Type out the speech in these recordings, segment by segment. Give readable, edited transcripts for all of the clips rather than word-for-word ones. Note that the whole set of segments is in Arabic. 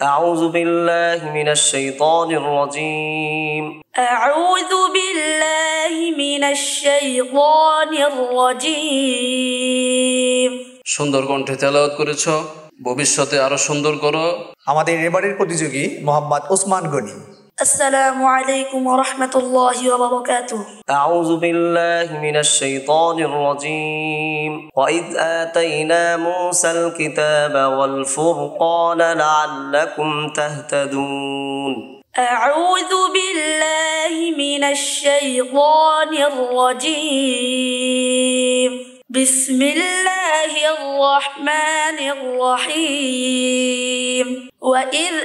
أعوذ بالله من الشيطان الرجيم أعوذ بالله من الشيطان الرجيم সুন্দর কণ্ঠে তেলাওয়াত করেছো, ভবিষ্যতে আরো সুন্দর করো। আমাদের এবারের প্রতিযোগী মোহাম্মদ ওসমান গনি। السلام عليكم ورحمة الله وبركاته. أعوذ بالله من الشيطان الرجيم وإذ آتينا موسى الكتاب والفرقان لعلكم تهتدون. أعوذ بالله من الشيطان الرجيم. بسم الله الرحمن الرحيم. وإذ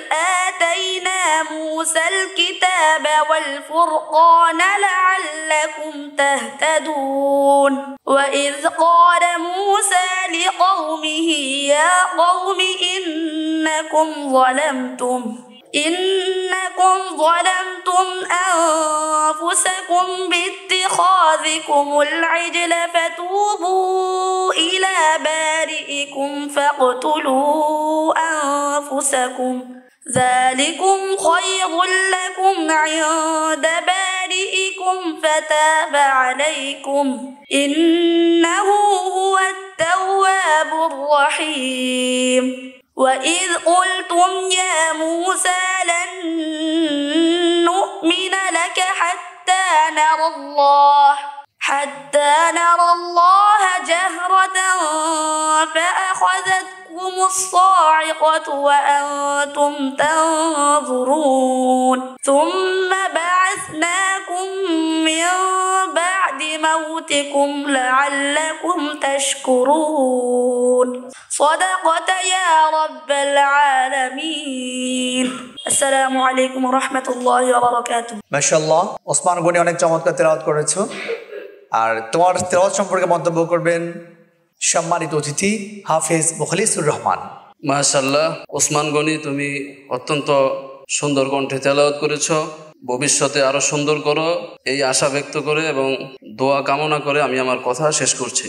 آتينا موسى الكتاب والفرقان لعلكم تهتدون. وإذ قال موسى لقومه يا قوم إنكم ظلمتم أنفسكم باتخاذكم العجل فتوبوا إلى بارئكم فاقتلوا أنفسكم ذلكم خير لكم عند بارئكم فتاب عليكم إنه هو التواب الرحيم. وإذ قلتم يا موسى لن نؤمن لك حتى نرى الله جهرة فأخذتكم الصاعقة وأنتم تنظرون ثم بعثناكم من بعد موتكم لعلكم تشكرون. صدقت يا رب العالمين. السلام عليكم ورحمة الله وبركاته. মাশাআল্লাহ, ওসমান গনি অনেক চমৎকার তেলাওয়াত করেছো। আর তোমার তেলাওয়াত সম্পর্কে মন্তব্য করবেন সম্মানিত অতিথি হাফেজ মুখলিসুর রহমান। মাশাআল্লাহ, ওসমান গনি তুমি অত্যন্ত সুন্দর কণ্ঠে তেলাওয়াত করেছো, ভবিষ্যতে আরো সুন্দর করো এই আশা ব্যক্ত করে এবং দোয়া কামনা করে আমি আমার কথা শেষ করছি।